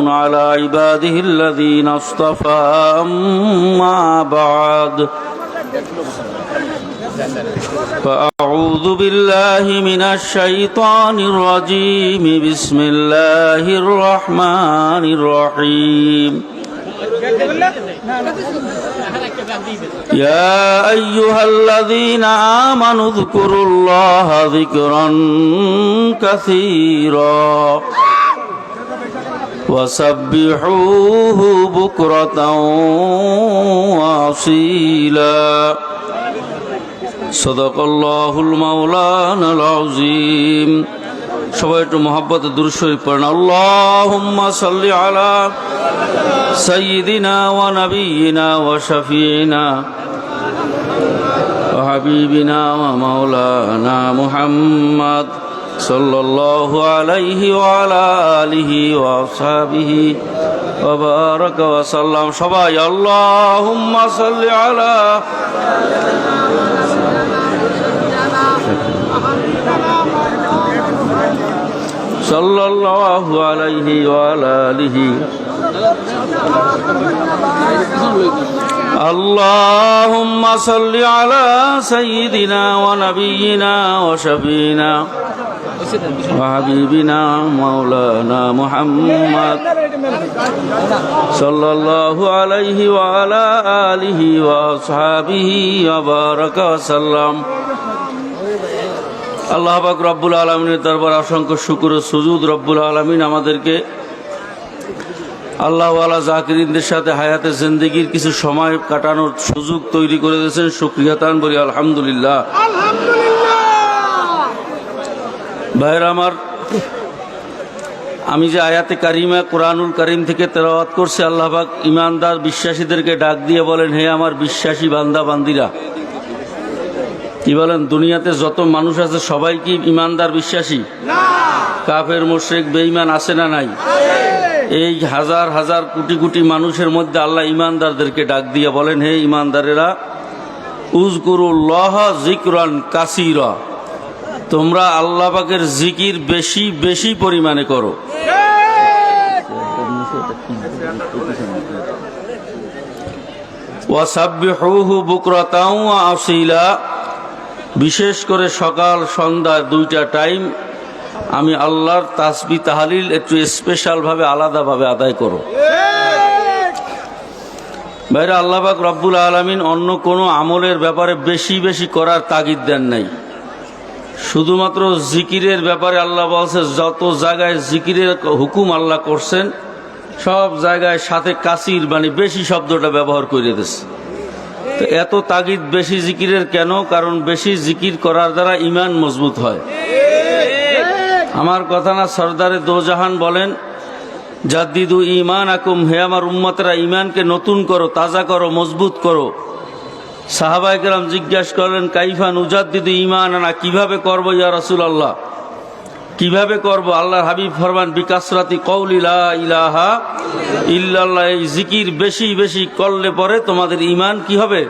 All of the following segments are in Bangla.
على عباده الذين اصطفى أما بعد فأعوذ بالله من الشيطان الرجيم بسم الله الرحمن الرحيم يا أيها الذين آمنوا اذكروا الله ذكرا كثيرا وسبحوه بكرة وأصيلا صدق الله المولانا العظيم সবাই একটু মহব্বতে দুরূদ শরীফ পড়েন আল্লাহুম্মা সাল্লি আলা সাইয়্যিদিনা ওয়া নাবিয়িনা ওয়া শাফিঈনা ওয়া হাবিবিনা ওয়া মাওলানা মুহাম্মদ সাল্লাল্লাহু আলাইহি ওয়া আলা আলিহি ওয়া আসহাবিহি ওয়া বারাকা ওয়া সাল্লাম সবাই আল্লাহুম্মা সাল্লি আলা সাল্লাল্লাহু আলাইহি ওয়া আলা আলিহি আল্লাহুম্মা সাল্লি আলা সাইয়্যিদিনা ওয়া নাবিয়িনা ওয়া শাফিঈনা ওয়া হাবিবিনা মাওলানা মুহাম্মদ সাল্লাল্লাহু আলাইহি ওয়া আলা আলিহি ওয়া আসহাবিহি ওয়া বারাকা ওয়া সাল্লাম আল্লাহ পাক রব্বুল আলামিনের দরবারে অসংখ্য শুকর ও সুজুদ। রব্বুল আলামিন আমাদেরকে আল্লাহ ওয়ালা জাকিরিনদের সাথে হায়াতে জিন্দেগির কিছু সময় কাটানোর সুযোগ তৈরি করে দিয়েছেন। শুকরিয়া তান বলি আলহামদুলিল্লাহ। ভাইরা আমার, আমি যে আয়াতে কারিমা কোরআনুল কারীম থেকে তেলাওয়াত করছি, আল্লাহ পাক ঈমানদার বিশ্বাসীদেরকে ডাক দিয়ে বলেন, হে আমার বিশ্বাসী বান্দা বান্দিরা। কি বলেন? দুনিয়াতে যত মানুষ আছে সবাই কি ঈমানদার বিশ্বাসী? কাফের মুশরিক বেঈমান আছে না নাই? এই হাজার হাজার কোটি কোটি মানুষের মধ্যে আল্লাহ ঈমানদারদেরকে ডাক দিয়ে বলেন, হে ঈমানদারেরা, উযকুরুল্লাহ যিকরান কাসীরা, তোমরা আল্লাহ পাকের জিকির বেশি বেশি পরিমাণে করো। ওয়াসাব্বিহুহু বুকরাতাও ওয়া আসীলা, বিশেষ করে সকাল সন্ধ্যা দুইটা টাইম আমি আল্লাহর তাসবিহ তাহলিল একটু স্পেশালভাবে আলাদাভাবে আদায় করো। ভাইরা, আল্লাহ পাক রব্বুল আলামিন অন্য কোনো আমলের ব্যাপারে বেশি বেশি করার তাগিদ দেন নাই। শুধুমাত্র জিকিরের ব্যাপারে আল্লাহ বলছে, যত জায়গায় জিকিরের হুকুম আল্লাহ করছেন সব জায়গায় সাথে কাসির মানে বেশি শব্দটা ব্যবহার করে দিয়েছে। তো এত তাগিদ বেশি জিকিরের কেন? কারণ বেশি জিকির করার দ্বারা ঈমান মজবুত হয়। আমার কথা না, সরদারে দোজাহান বলেন, জাদ্দিদু ঈমানাকুম, হে আমার উম্মতেরা ঈমানকে নতুন করো, তাজা করো, মজবুত করো। সাহাবায়ে কেরাম জিজ্ঞাসা করলেন, কাইফা নুজাদ্দিদু ঈমানানা, কিভাবে করব ইয়া রাসূলুল্লাহ, কিভাবে করব? আল্লাহর হাবিব ফরমান, বিকাসরাতি কওলি লা ইলাহা ইল্লাল্লাহ, এই জিকির বেশি বেশি করলে পরে তোমাদের ঈমান কি হবে?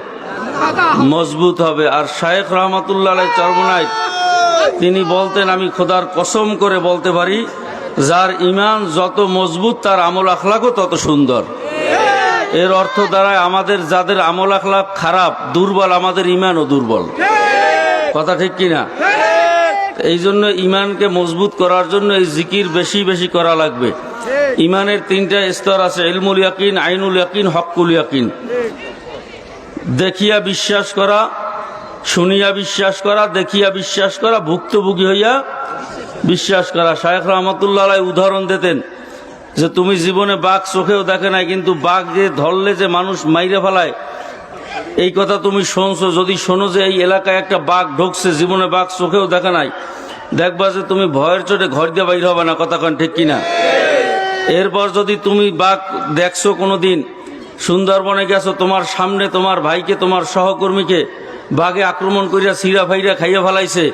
মজবুত হবে। আর শায়েখ রহমাতুল্লাহ আলাইহি চরমনায় তিনি বলতেন, আমি খোদার কসম করে বলতে পারি, যার ঈমান যত মজবুত তার আমল আখলাকও তত সুন্দর। এর অর্থ দ্বারায় আমাদের যাদের আমল আখলাক খারাপ, দুর্বল, আমাদের ঈমানও দুর্বল। কথা ঠিক কিনা? এই জন্য ঈমানকে মজবুত করার জন্য এই জিকির বেশি বেশি করা লাগবে। ঈমানের তিনটা স্তর আছে, ইলমুল ইয়াকিন, আইনুল ইয়াকিন, হক্কুল ইয়াকিন। দেখিয়া বিশ্বাস করা, শুনিয়া বিশ্বাস করা, দেখিয়া বিশ্বাস করা, ভুক্তভোগী হইয়া বিশ্বাস করা। শায়েখ রহমাতুল্লাহ আলাইহি উদাহরণ দিতেন যে তুমি জীবনে বাঘ চোখেও দেখে নাই, কিন্তু বাঘ যে ধরলে যে মানুষ মাইরে ফেলায়, এই কথা তুমি শুনছো। যদি শোনো যে এই এলাকায় একটা বাঘ ঢুকছে, জীবনে বাঘ চোখেও দেখা নাই, দেখবা যে তুমি ভয়ের চোটে ঘর দিয়ে বাইর হবে না। কথা কন ঠিক কিনা? এরপর যদি তুমি বাঘ দেখছো কোনোদিন, সুন্দরবনে গেছো, তোমার সামনে তোমার ভাইকে, তোমার সহকর্মীকে বাঘে আক্রমণ করিয়া ছিঁড়া ফাইরা খাইয়া ফেলাইছে,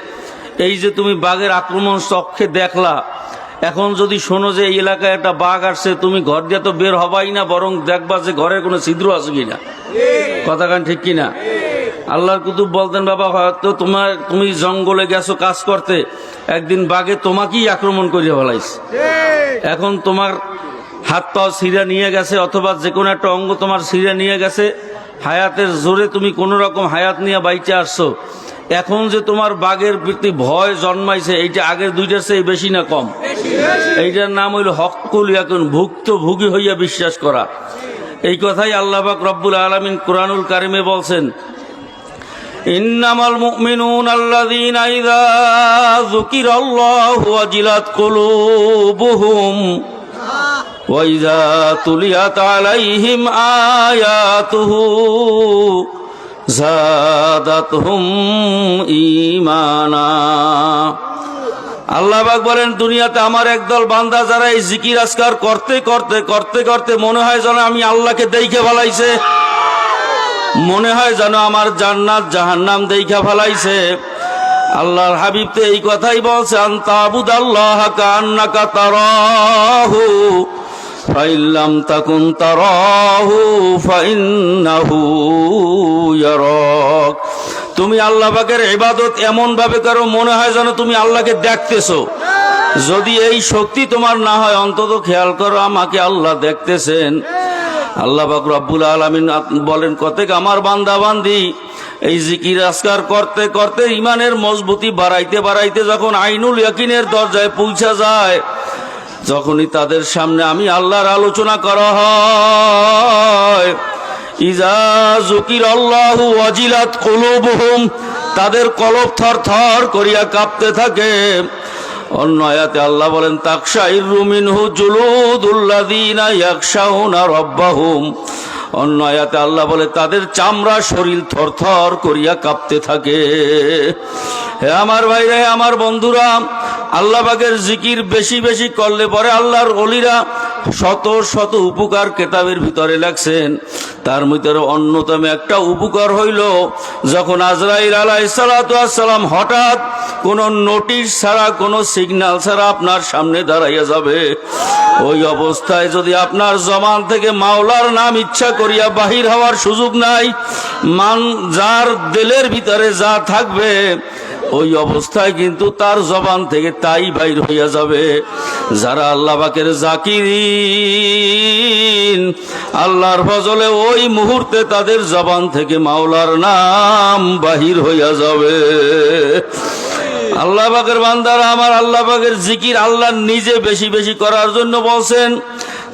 এই যে তুমি বাঘের আক্রমণ চক্ষে দেখলা, এখন যদি শোনো যে এই এলাকায় একটা বাঘ আসছে, তুমি ঘর দিয়ে তো বের হবাই না, বরং দেখবা যে ঘরের কোনো ছিদ্র আছে কিনা। কথা কান ঠিক কিনা? আল্লাহর কুতুব বলতেন, বাবা হয়তো তুমি জঙ্গলে গেছো কাজ করতে, একদিন বাঘে তোমাকেই আক্রমণ করিয়া ফেলাইছে। এখন তোমার হাত পা ছিঁড়ে নিয়ে গেছে অথবা যে কোনো একটা অঙ্গ তোমার ছিঁড়ে নিয়ে গেছে, হায়াতের জোরে তুমি কোনো রকম হায়াত নিয়ে বাইচে আসছো, এখন যে তোমার বাঘের প্রতি ভয় জন্মাইছে, এইটা আগের দুইটার চেয়ে বেশি না কম? এইটার নাম হইল হক্কুল ইয়াকুন, ভুক্তভোগী হইয়া বিশ্বাস করা। এই কথাই আল্লাহ পাক রব্বুল আলামিন কুরআনুল কারিমে বলছেন, ইন্নামাল মুমিনুনা আল্লাযীনা ইযা যুকিরাল্লাহু ওয়াজিলাত কুলুবুহুম ওয়া ইযা তুলিয়াত আলাইহিম আয়াতুহু যাদাতহুম ঈমানা। আল্লাহ পাক বলেন, দুনিয়াতে আমার একদল বান্দা যারা এই জিকির আজকার করতে করতে করতে করতে মনে হয় যেন আমি আল্লাহকে দেখে ফেলাইছে, মনে হয় যেন আমার জান্নাত জাহান্নাম দেখে ফেলাইছে। আল্লাহর হাবিব তো এই কথাই বলছে, আনতাবুদাল্লাহা কান্নাকা তারাহু ফাইল্লাম তাকুন তারাহু ফাইন্নাহু ইয়ারাক। তুমি আল্লাহ পাকের ইবাদত এমন ভাবে করো মনে হয় যেন তুমি আল্লাহকে দেখতেছো। যদি এই শক্তি তোমার না হয়, অন্তত খেয়াল করো আমাকে আল্লাহ দেখতেছেন। আল্লাহ পাক রব্বুল আলামিন বলেন, কতেক আমার বান্দা বান্দি এই জিকির আজকার করতে করতে ইমানের মজবুতি বাড়াইতে বাড়াইতে যখন আইনুল ইয়াকিনের দরজায় পৌঁছা যায়, যখনই তাদের সামনে আমি আল্লাহর আলোচনা করা হয়, ইজা যুকিরাল্লাহু ওয়াজিলাত কুলুবুহুম, তাদের কলব থর থর করিয়া কাঁপতে থাকে। অন্য আয়াতে আল্লাহ বলেন, তাকশাইরু মিনহু জুলুদুল্লাযীনা ইয়াখশাউনা রাব্বাহুম। অন্য আয়াতে আল্লাহ বলে, তাদের চামড়া শরীর থরথর করিয়া কাঁপতে থাকে। হে আমার ভাইরা, হে আমার বন্ধুরা, আল্লাহ পাকের জিকির বেশি বেশি করলে পরে আল্লাহর ওলিরা শত শত উপকার কেতাবের ভিতরে লেখছেন। তার মধ্যে অন্যতম একটা উপকার হইল, যখন আজরাইল আলাইহিস সালাতু ওয়াস সালাম হঠাৎ কোনো নোটিশ ছাড়া, কোনো সিগন্যাল ছাড়া আপনার সামনে দাঁড়াইয়া যাবে, ওই অবস্থায় যদি আপনার জবান থেকে মাওলার নাম ইচ্ছা করিয়া বাহির হওয়ার সুযোগ নাই, যার দিলের ভিতরে যা থাকবে ওই অবস্থায় কিন্তু তার জবান থেকে তাই বাইর হইয়া যাবে। যারা আল্লাহ পাকের জাকিরিন, আল্লাহর ফজলে ওই মুহূর্তে তাদের জবান থেকে মাওলার নাম বাহির হইয়া যাবে। আল্লাহ পাকের বান্দারা আমার, আল্লাহ পাকের জিকির আল্লাহ নিজে বেশি বেশি করার জন্য বলছেন।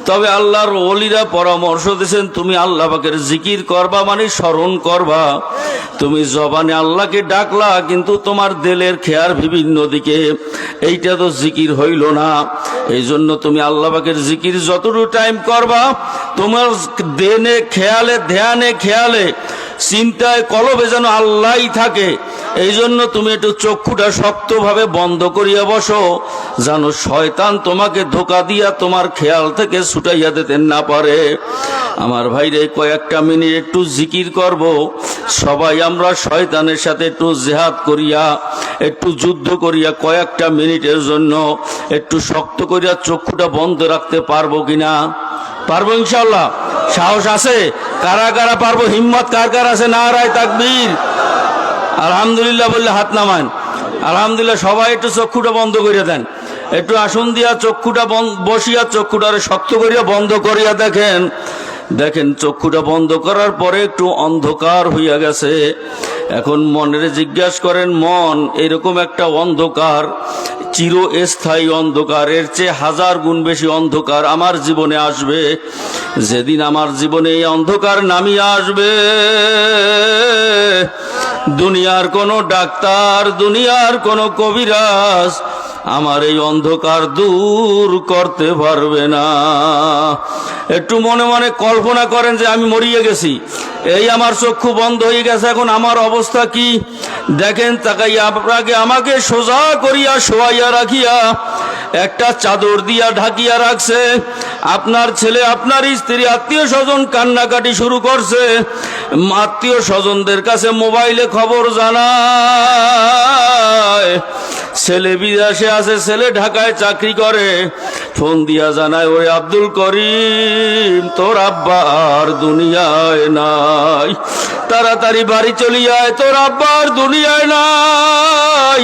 তবে আল্লাহর ওলিরা পরামর্শ দিয়েছেন, তুমি আল্লাহ পাকের জিকির করবা মানে স্মরণ করবা। তুমি জবানে আল্লাহকে ডাকলা, কিন্তু তোমার দিলের খেয়ার বিভিন্ন দিকে, এইটা তো জিকির হইল না। এই জন্য তুমি আল্লাহ পাকের জিকির যতটুকু টাইম করবা, তোমার দেনে খেয়ালে, ধ্যানে খেয়ালে, চিন্তায় কলবে যেন আল্লাহই থাকে। এই জন্য তুমি একটু চক্ষুটা শক্তভাবে বন্ধ করিয়া বসো, যেন শয়তান তোমাকে ধোকা দিয়া তোমার খেয়াল থেকে ছুটাইয়া দিতে না পারে। আমার ভাইরে, কয়েকটা মিনিট একটু জিকির করব। সবাই আমরা শয়তানের সাথে একটু জিহাদ করিয়া, একটু যুদ্ধ করিয়া কয়েকটা মিনিটের জন্য একটু শক্ত করিয়া চক্ষুটা বন্ধ রাখতে পারবো কিনা? পারবো ইনশাআল্লাহ। সাহস আছে? কারা কারা পারবো? হিম্মত কার কার আছে? নারায়ে তাকবীর। আলহামদুলিল্লাহ বললে হাত নামান। আলহামদুলিল্লাহ। সবাই একটু চক্ষুটা বন্ধ করিয়া দেন। একটু আসন দিয়া চক্ষুটা বসিয়া চক্ষুটারে শক্ত করিয়া বন্ধ করিয়া দেখেন। দেখেন চক্ষুটা বন্ধ করার পরে একটু অন্ধকার হইয়া গেছে। এখন মনের জিজ্ঞাসা করেন, মন এরকম একটা অন্ধকার, চিরস্থায়ী অন্ধকারের চেয়ে 1000 গুণ বেশি অন্ধকার আমার জীবনে আসবে। যেদিন আমার জীবনে এই অন্ধকার নামিয়ে আসবে, দুনিয়ার কোনো ডাক্তার, দুনিয়ার কোনো কবিরাজ আমার এই অন্ধকার দূর করতে পারবে না। একটু মনে মনে কল্পনা করেন যে আমি মরিয়ে গেছি, এই আমার চক্ষু বন্ধ হয়ে গেছে, এখন আমার অবস্থা কি? দেখেন, তাকাইয়া আপনাকে আমাকে সোজা করিয়া শোয়াইয়া রাখিয়া একটা চাদর দিয়া ঢাকিয়া রাখছে। আপনার ছেলে, আপনার স্ত্রী, আত্মীয় স্বজন কান্নাকাটি শুরু করছে। আত্মীয় স্বজনদের কাছে মোবাইলে খবর জানায়, ছেলে বিদেশে আছে, ছেলে ঢাকায় চাকরি করে। ফোন দিয়া জানায়, ওই আব্দুল করিম, তোর আব্বা আর দুনিয়ায় নাই, তাড়াতাড়ি বাড়ি চলি আয়, তোর আব্বা আর দুনিয়ায় নাই।